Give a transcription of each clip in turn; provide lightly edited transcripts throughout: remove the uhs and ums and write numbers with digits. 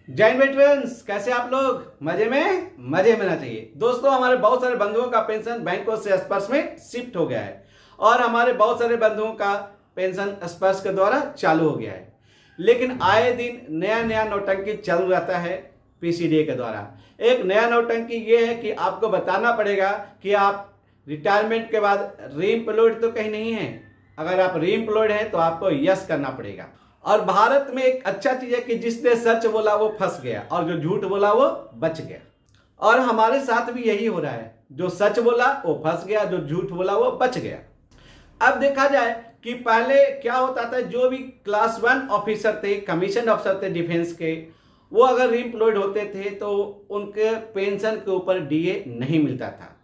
जय हिंद फ्रेंड्स, कैसे आप लोग? मजे में रहना चाहिए। दोस्तों, हमारे बहुत सारे बंधुओं का पेंशन बैंकों से स्पर्श में शिफ्ट हो गया है और हमारे बहुत सारे बंधुओं का पेंशन स्पर्श के द्वारा चालू हो गया है। लेकिन आए दिन नया नया नौटंकी चल रहता है पीसीडीए के द्वारा। एक नया नौटंकी ये है कि आपको बताना पड़ेगा कि आप रिटायरमेंट के बाद रीएम्प्लॉयड तो कहीं नहीं है। अगर आप रीएम्प्लॉयड हैं तो आपको यस करना पड़ेगा। और भारत में एक अच्छा चीज है कि जिसने सच बोला वो फंस गया और जो झूठ बोला वो बच गया। और हमारे साथ भी यही हो रहा है, जो सच बोला वो फंस गया, जो झूठ बोला वो बच गया। अब देखा जाए कि पहले क्या होता था, जो भी क्लास 1 ऑफिसर थे, कमीशन ऑफिसर थे डिफेंस के, वो अगर रीएम्प्लॉयड होते थे तो उनके पेंशन के ऊपर डीए नहीं मिलता था।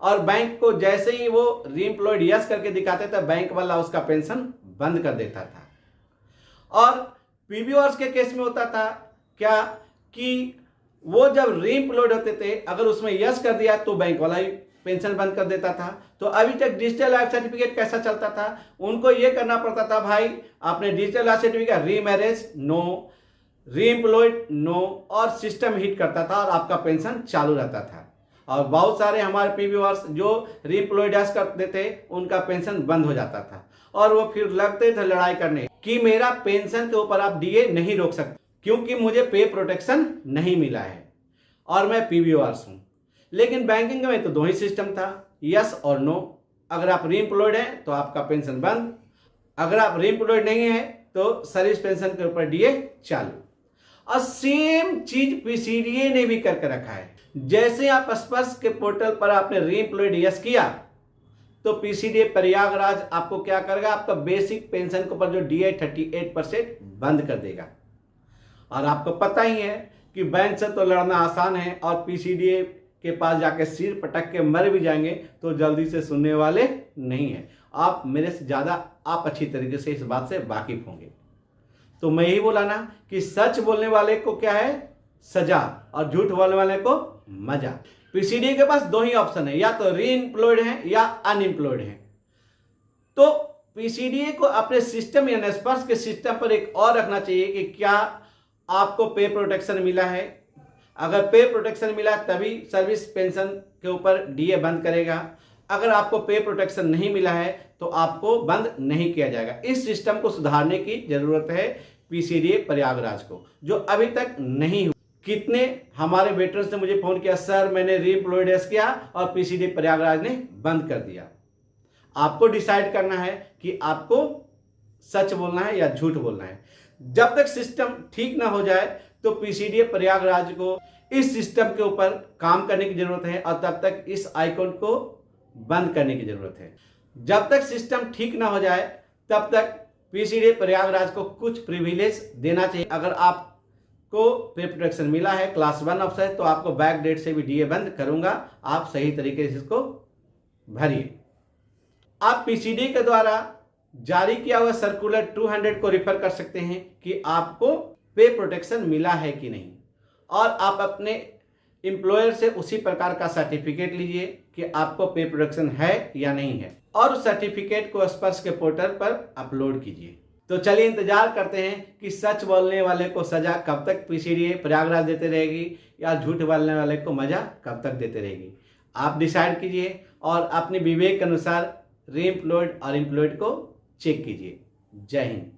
और बैंक को जैसे ही वो रीएम्प्लॉयड यस करके दिखाते थे, बैंक वाला उसका पेंशन बंद कर देता था। और पीबीओर्स के केस में होता था क्या कि वो जब रीएम्प्लॉयड होते थे, अगर उसमें यस कर दिया तो बैंक वाला ही पेंशन बंद कर देता था। तो अभी तक डिजिटल लाइफ सर्टिफिकेट कैसा चलता था, उनको ये करना पड़ता था, भाई आपने digital life certificate remarriage no, reemployed no, और सिस्टम हिट करता था और आपका पेंशन चालू रहता था। और बहुत सारे हमारे पीबीओर्स जो रीएम्प्लॉयड करते थे उनका पेंशन बंद हो जाता था और वो फिर लगते थे लड़ाई करने कि मेरा पेंशन के ऊपर आप डीए नहीं रोक सकते क्योंकि मुझे पे प्रोटेक्शन नहीं मिला है और मैं पीबीओआरस हूं। लेकिन बैंकिंग में तो दो ही सिस्टम था, यस और नो। अगर आप रीएम्प्लॉयड हैं तो आपका पेंशन बंद, अगर आप रीएम्प्लॉयड नहीं है तो सर्विस पेंशन के ऊपर डीए चालू। और सेम चीज पीसीडीए ने भी करके रखा है। जैसे आप स्पर्श के पोर्टल पर आपने रीएम्प्लॉयड यस किया तो पीसीडीए प्रयागराज आपको क्या करेगा, आपका बेसिक पेंशन के ऊपर जो डीए 38% बंद कर देगा। और आपको पता ही है कि बैंक से तो लड़ना आसान है और पीसीडीए के पास जाके सिर पटक के मर भी जाएंगे तो जल्दी से सुनने वाले नहीं है। आप मेरे से ज़्यादा आप अच्छी तरीके से इस बात से वाकिफ होंगे। तो मैं यही बोला ना कि सच बोलने वाले को क्या है, सजा, और झूठ बोलने वाले को मजा। पीसीडीए के पास दो ही ऑप्शन है, या तो रीएम्प्लॉयड है या अनएम्प्लॉयड है। तो पीसीडीए को अपने सिस्टम या स्पर्श के सिस्टम पर एक और रखना चाहिए कि क्या आपको पे प्रोटेक्शन मिला है। अगर पे प्रोटेक्शन मिला तभी सर्विस पेंशन के ऊपर डीए बंद करेगा। अगर आपको पे प्रोटेक्शन नहीं मिला है तो आपको बंद नहीं किया जाएगा। इस सिस्टम को सुधारने की जरूरत है पीसीडीए प्रयागराज को, जो अभी तक नहीं हुआ। कितने हमारे वेटरन्स ने मुझे फोन किया, सर मैंने रीएम्प्लॉयड किया और पीसीडीए प्रयागराज ने बंद कर दिया। आपको डिसाइड करना है कि आपको सच बोलना है या झूठ बोलना है। जब तक सिस्टम ठीक ना हो जाए तो पीसीडीए प्रयागराज को इस सिस्टम के ऊपर काम करने की जरूरत है और तब तक इस आइकॉन को बंद करने की जरूरत है। जब तक सिस्टम ठीक ना हो जाए तब तक पीसीडीए प्रयागराज को कुछ प्रिविलेज देना चाहिए। अगर आपको पे प्रोटेक्शन मिला है, क्लास 1 ऑफिसर, तो आपको बैक डेट से भी डीए बंद करूंगा। आप सही तरीके से इसको भरिए। आप पीसीडीए के द्वारा जारी किया हुआ सर्कुलर 200 को रिफर कर सकते हैं कि आपको पे प्रोटेक्शन मिला है कि नहीं, और आप अपने एम्प्लॉयर से उसी प्रकार का सर्टिफिकेट लीजिए कि आपको पे प्रोटेक्शन है या नहीं है, और उस सर्टिफिकेट को स्पर्श के पोर्टल पर अपलोड कीजिए। तो चलिए इंतजार करते हैं कि सच बोलने वाले को सजा कब तक पीसीडीए प्रयागराज देते रहेगी या झूठ बोलने वाले को मजा कब तक देते रहेगी। आप डिसाइड कीजिए और अपने विवेक के अनुसार रीएम्प्लॉयड और एम्प्लॉयड को चेक कीजिए। जय हिंद।